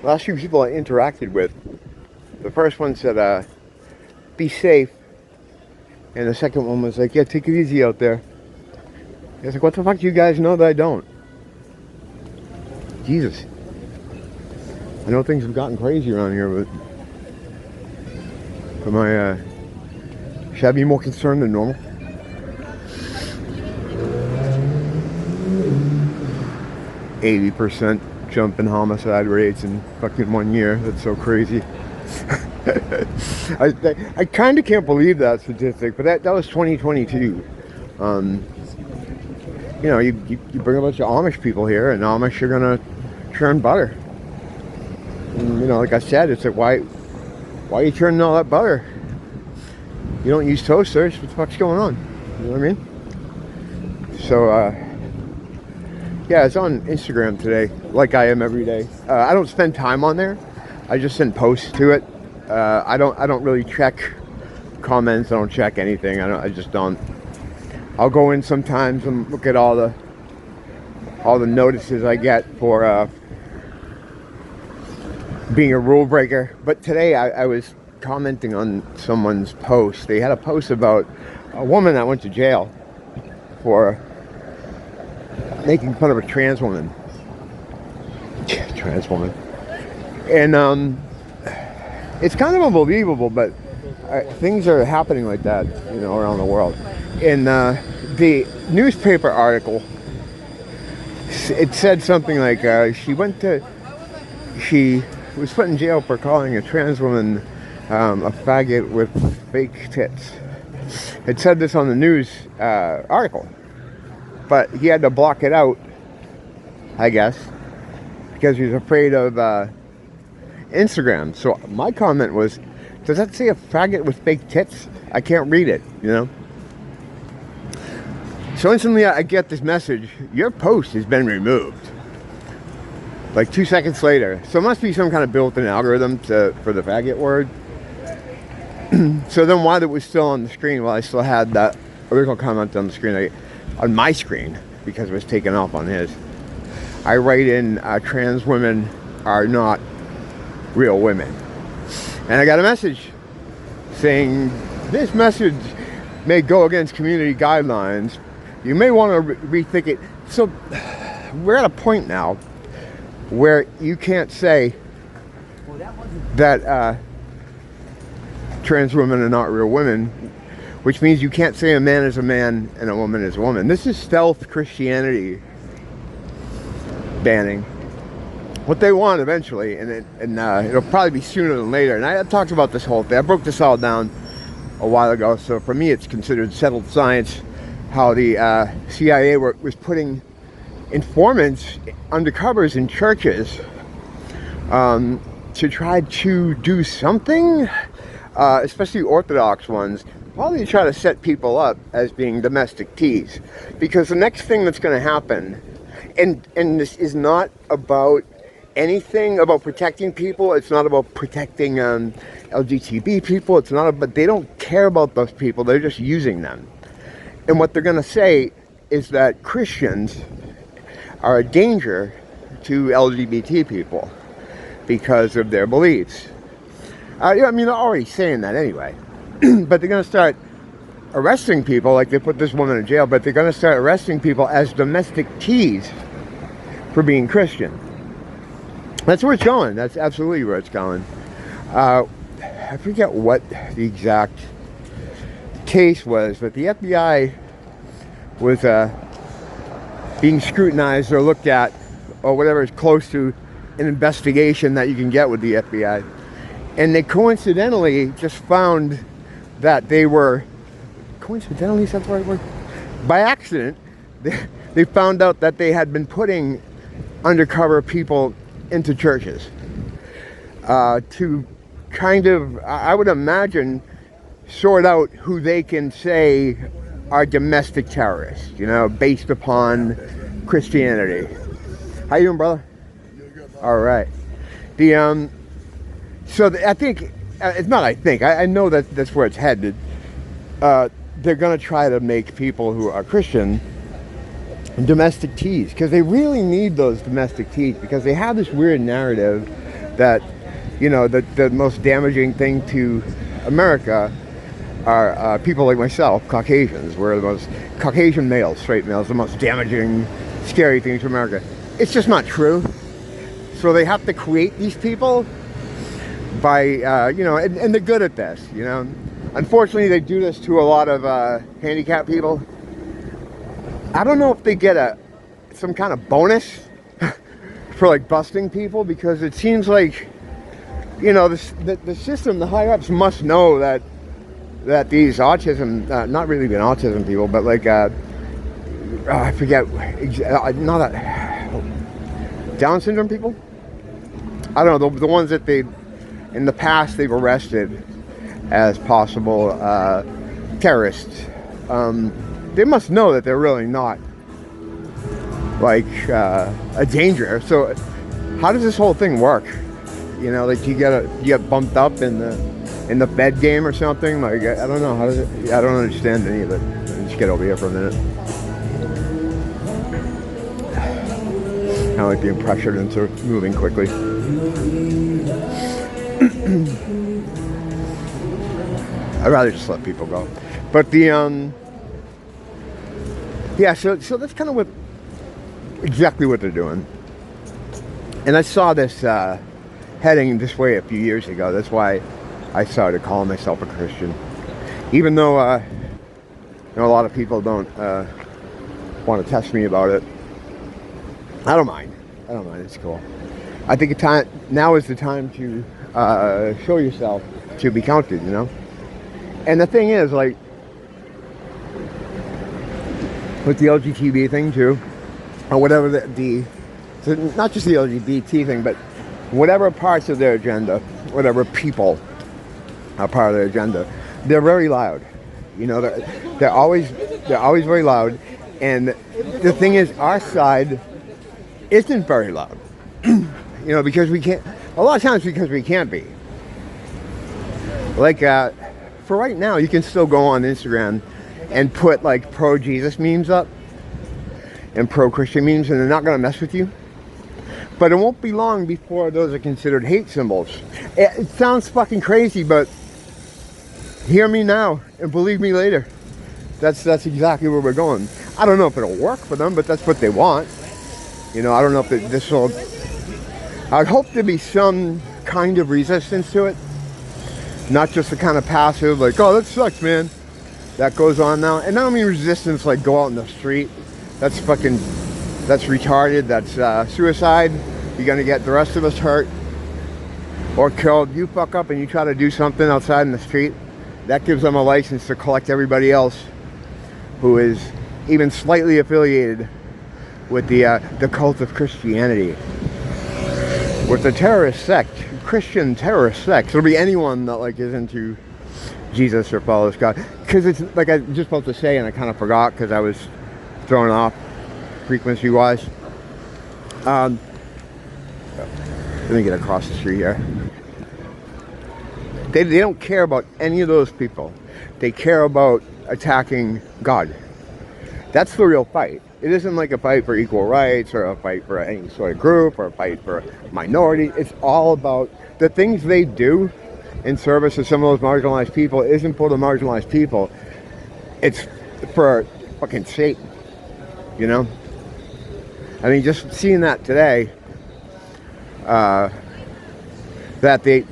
last few people I interacted with, the first one said, be safe. And the second one was like, yeah, take it easy out there. I was like, what the fuck do you guys know that I don't? Jesus. I know things have gotten crazy around here, but should I be more concerned than normal? 80% jump in homicide rates in fucking 1 year. That's so crazy. I kind of can't believe that statistic, but that was 2022. You know, you bring a bunch of Amish people here, and Amish are gonna churn butter. And, you know, like I said, it's like, why are you churning all that butter? You don't use toasters. What the fuck's going on? You know what I mean? So, yeah, it's on Instagram today, like I am every day. I don't spend time on there. I just send posts to it. I don't really check comments. I don't check anything. I just don't. I'll go in sometimes and look at all the notices I get for being a rule breaker. But today I was commenting on someone's post. They had a post about a woman that went to jail for making fun of a trans woman. Trans woman. And it's kind of unbelievable, but things are happening like that, you know, around the world. In the newspaper article, it said something like she was put in jail for calling a trans woman a faggot with fake tits. It said this on the news article, but he had to block it out, I guess, because he was afraid of Instagram. So my comment was, does that say a faggot with fake tits? I can't read it, you know? So instantly I get this message, your post has been removed. Like 2 seconds later. So it must be some kind of built-in algorithm for the faggot word. So then while it was still on the screen, while I still had that original comment on the screen, on my screen, because it was taken off on his, I write in, trans women are not real women. And I got a message saying, this message may go against community guidelines. You may want to rethink it. So we're at a point now where you can't say that trans women are not real women, which means you can't say a man is a man and a woman is a woman. This is stealth Christianity banning. What they want eventually, and it'll probably be sooner than later. And I talked about this whole thing. I broke this all down a while ago. So for me, it's considered settled science how the CIA was putting informants undercovers in churches to try to do something, especially Orthodox ones, probably to try to set people up as being domestic teas. Because the next thing that's going to happen, and this is not about anything about protecting people, it's not about protecting LGBT people, it's not about, they don't care about those people, they're just using them. And what they're going to say is that Christians are a danger to LGBT people because of their beliefs. I mean, they're already saying that anyway. But they're going to start arresting people, like they put this woman in jail, but they're going to start arresting people as domestic teas for being Christian. That's where it's going. That's absolutely where it's going. I forget what the exact case was, but the FBI was being scrutinized or looked at, or whatever is close to an investigation that you can get with the FBI. And they coincidentally just found that they were, coincidentally, is that the right word? By accident, they found out that they had been putting undercover people into churches to kind of, I would imagine, sort out who they can say are domestic terrorists, you know, based upon Christianity. How you doing, brother? All right. I think, it's not I think, I know that that's where it's headed. They're going to try to make people who are Christian domestic teas, because they really need those domestic teas, because they have this weird narrative that, you know, the most damaging thing to America are people like myself, Caucasians. We're the most, Caucasian males, straight males, the most damaging, scary thing to America. It's just not true. So they have to create these people by, you know, and they're good at this, you know. Unfortunately, they do this to a lot of handicapped people. I don't know if they get some kind of bonus for like busting people, because it seems like, you know, the system, the higher ups must know that these autism, not really even autism people, but like I forget, not that, Down syndrome people. I don't know, the ones that they in the past they've arrested as possible terrorists. They must know that they're really not like a danger. So how does this whole thing work? You know, like you get bumped up in the bed game or something. Like I don't know, how does it? I don't understand any of it. Let's get over here for a minute. Kind of like being pressured into moving quickly. I'd rather just let people go. But the yeah, so that's kind of exactly what they're doing. And I saw this heading this way a few years ago. That's why I started calling myself a Christian. Even though you know, a lot of people don't want to test me about it. I don't mind. It's cool. I think now is the time to show yourself to be counted, you know? And the thing is, like, with the LGBT thing too, or whatever so not just the LGBT thing, but whatever parts of their agenda, whatever people are part of their agenda, they're very loud. You know, they're always very loud. And the thing is, our side isn't very loud. You know, because we can't, a lot of times because we can't be. Like, for right now, you can still go on Instagram and put like pro-Jesus memes up and pro-Christian memes, and they're not going to mess with you. But it won't be long before those are considered hate symbols. It sounds fucking crazy, but hear me now and believe me later. That's exactly where we're going. I don't know if it'll work for them, but that's what they want. You know, I don't know if this will... I'd hope there'd be some kind of resistance to it. Not just the kind of passive, like, oh, that sucks, man. That goes on now. And I don't mean resistance like go out in the street. That's retarded. That's suicide. You're gonna get the rest of us hurt or killed. You fuck up and you try to do something outside in the street, that gives them a license to collect everybody else who is even slightly affiliated with the cult of Christianity, with the terrorist sect, Christian terrorist sect. It'll be anyone that like is into Jesus or follows God. Because it's like I was just supposed to say, and I kind of forgot because I was thrown off frequency wise. Let me get across the street here. They don't care about any of those people. They care about attacking God. That's the real fight. It isn't like a fight for equal rights or a fight for any sort of group or a fight for minority. It's all about the things they do in service of some of those marginalized people isn't for the marginalized people. It's for fucking Satan, you know? I mean, just seeing that today, that they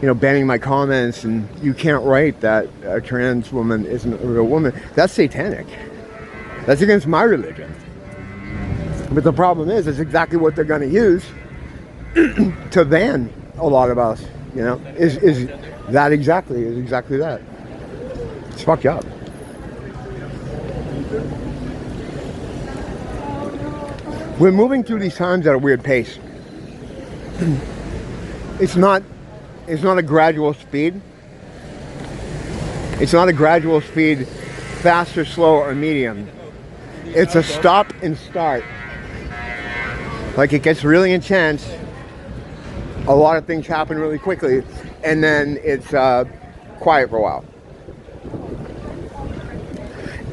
you know, banning my comments and you can't write that a trans woman isn't a real woman. That's satanic. That's against my religion. But the problem is, it's exactly what they're going to use to ban a lot of us. You know, is exactly that. It's fucked up. We're moving through these times at a weird pace. It's not a gradual speed. It's not a gradual speed, fast or slow or medium. It's a stop and start. Like, it gets really intense. A lot of things happen really quickly, and then it's quiet for a while.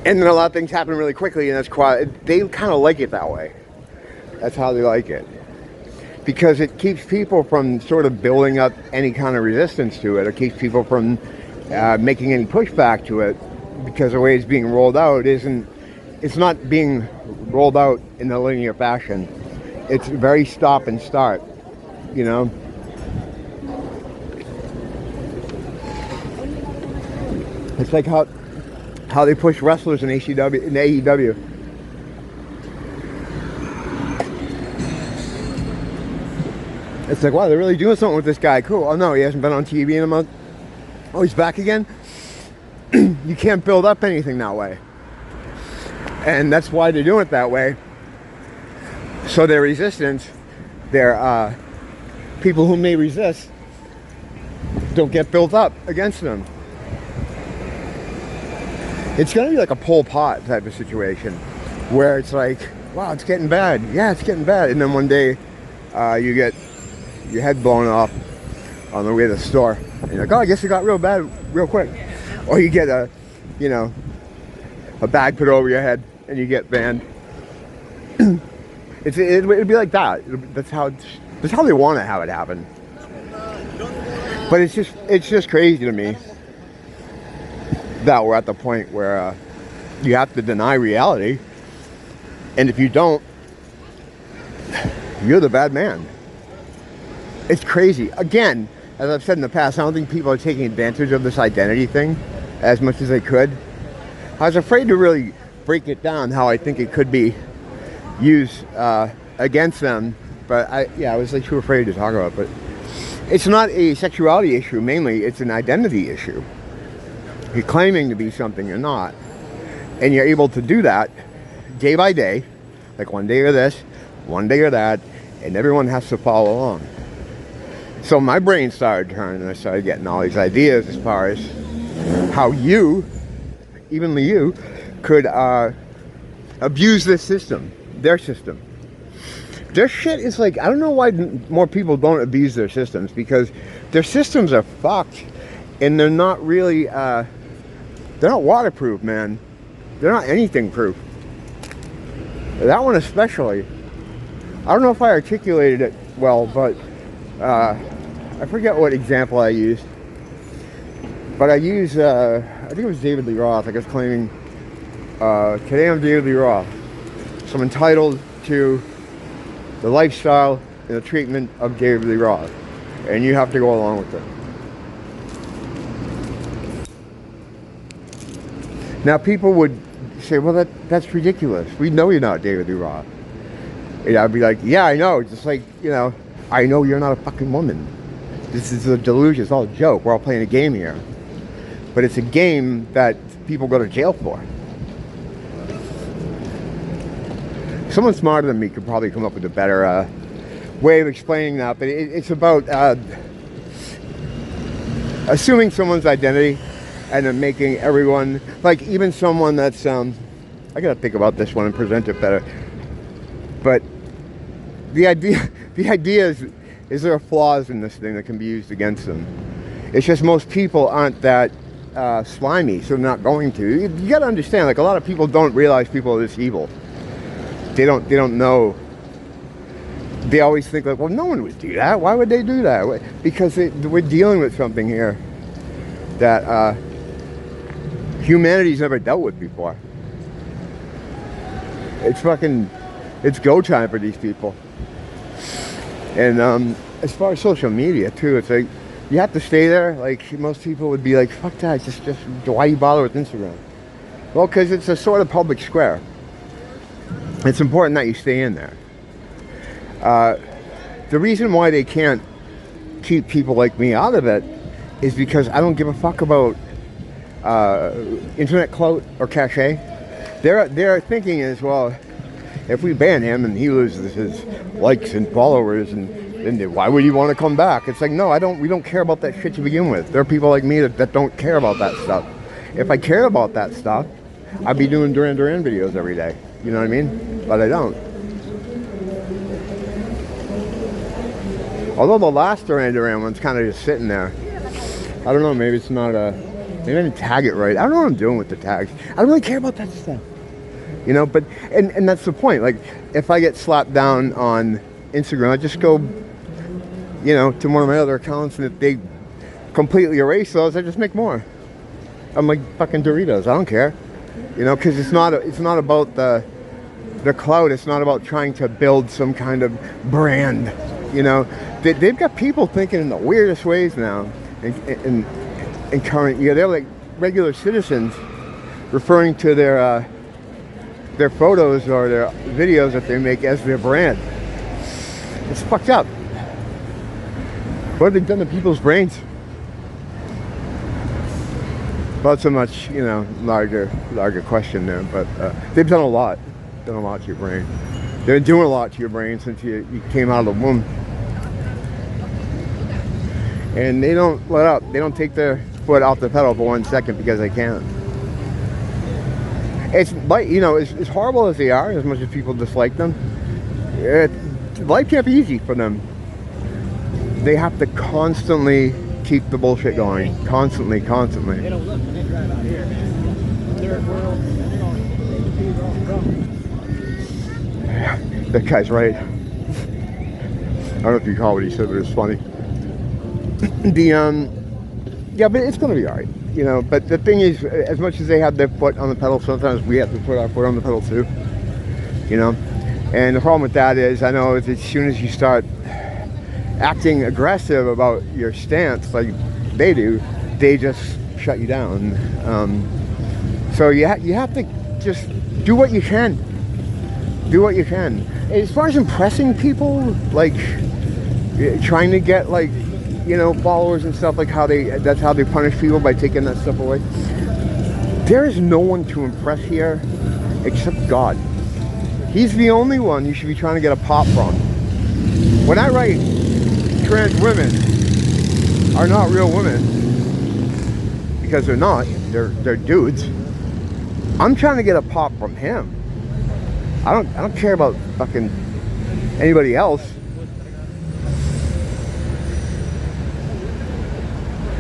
And then a lot of things happen really quickly, and it's quiet. They kind of like it that way. That's how they like it. because it keeps people from sort of building up any kind of resistance to it. It keeps people from making any pushback to it, because the way it's being rolled out it's not being rolled out in a linear fashion. It's very stop and start, you know. It's like how they push wrestlers in AEW. It's like, wow, they're really doing something with this guy. Cool. Oh no, he hasn't been on TV in a month. Oh, he's back again. You can't build up anything that way, and that's why they're doing it that way. So their resistance, their people whom they resist, don't get built up against them. It's going to be like a Pol Pot type of situation, where it's like, wow, it's getting bad. Yeah, it's getting bad. And then one day, you get your head blown off on the way to the store. And you're like, oh, I guess it got real bad real quick. Or you get a bag put over your head and you get banned. It'd be like that. That's how they want to have it happen. But it's just crazy to me that we're at the point where you have to deny reality, and if you don't, you're the bad man. It's crazy. Again, as I've said in the past, I don't think people are taking advantage of this identity thing as much as they could. I was afraid to really break it down how I think it could be used against them, but I was like too afraid to talk about it. But it's not a sexuality issue mainly, it's an identity issue. You're claiming to be something you're not, and you're able to do that day by day, like one day you're this, one day you're that, and everyone has to follow along. So my brain started turning, and I started getting all these ideas as far as how you, evenly you, could abuse this system, their system. Their shit is like, I don't know why more people don't abuse their systems, because their systems are fucked, and they're not really, they're not waterproof, man. They're not anything proof. That one especially. I don't know if I articulated it well, but I forget what example I used. But I used, I think it was David Lee Roth. I was claiming, today I'm David Lee Roth. So I'm entitled to the lifestyle and the treatment of David Lee Roth. And you have to go along with it. Now people would say, well, that's ridiculous. We know you're not David Lee Roth. And I'd be like, yeah, I know. Just like, I know you're not a fucking woman. This is a delusion. It's all a joke. We're all playing a game here. But it's a game that people go to jail for. Someone smarter than me could probably come up with a better way of explaining that. But it's about assuming someone's identity and then making everyone, like even someone that's, I gotta think about this one and present it better. But the idea is there are flaws in this thing that can be used against them. It's just most people aren't that slimy, so they're not going to. You gotta understand, like a lot of people don't realize people are this evil. They don't know. They always think like, well, no one would do that. Why would they do that? Because we're dealing with something here that humanity's never dealt with before. It's go time for these people. And as far as social media too, it's like you have to stay there. Like most people would be like, fuck that, just why you bother with Instagram? Well, because it's a sort of public square. It's important that you stay in there. The reason why they can't keep people like me out of it is because I don't give a fuck about internet clout or cachet. Their thinking is, well, if we ban him and he loses his likes and followers, and then why would he want to come back? It's like, no, we don't care about that shit to begin with. There are people like me that don't care about that stuff. If I care about that stuff, I'd be doing Duran Duran videos every day. You know what I mean? But I don't. Although the last Duran Duran one's kind of just sitting there. I don't know, maybe it's not maybe I didn't tag it right. I don't know what I'm doing with the tags. I don't really care about that stuff. But, and that's the point. Like, if I get slapped down on Instagram. I just go, you know, to one of my other accounts, and if they completely erase those, I just make more. I'm like fucking Doritos. I don't care, you know, because it's not about the clout. It's not about trying to build some kind of brand, you know. They've got people thinking in the weirdest ways now, in current year. They're like regular citizens referring to their photos or their videos that they make as their brand. It's fucked up. What have they done to people's brains? Not so much, you know, larger question there, but they've done a lot to your brain. They've been doing a lot to your brain since you came out of the womb. And they don't let up. They don't take their foot off the pedal for 1 second because they can't. It's like, you know, as horrible as they are, as much as people dislike them, life can't be easy for them. They have to constantly keep the bullshit going. Constantly. They don't look when they drive out here, man. Third world, they don't That guy's right. I don't know if you caught what he said, but it's funny. Yeah, but it's gonna be alright, you know. But the thing is, as much as they have their foot on the pedal, sometimes we have to put our foot on the pedal too, you know. And the problem with that is, I know, as soon as you start acting aggressive about your stance like they do, they just shut you down. So you have to just do what you can. Do what you can. As far as impressing people, like trying to get, like, you know, followers and stuff, like that's how they punish people, by taking that stuff away. There is no one to impress here except God. He's the only one you should be trying to get a pop from. When I write trans women are not real women, because they're not, they're dudes, I'm trying to get a pop from him. I don't care about fucking anybody else.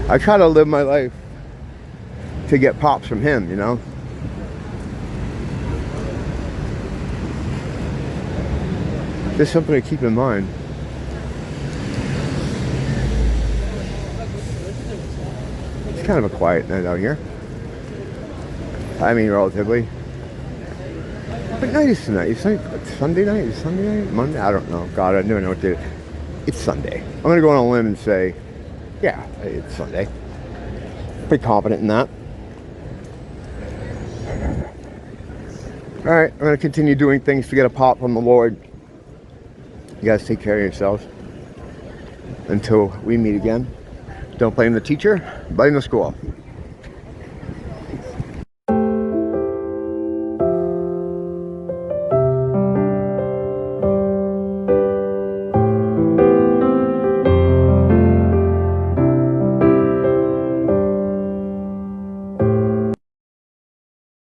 I try to live my life to get pops from him, you know. Just something to keep in mind. It's kind of a quiet night out here. I mean, relatively. What night is tonight? It's like Sunday night? Is Sunday night? Monday? I don't know. God, I never know what day. It's Sunday. I'm going to go on a limb and say, yeah, it's Sunday. Pretty confident in that. Alright, I'm going to continue doing things to get a pop from the Lord. You guys take care of yourselves. Until we meet again. Don't blame the teacher, blame the school.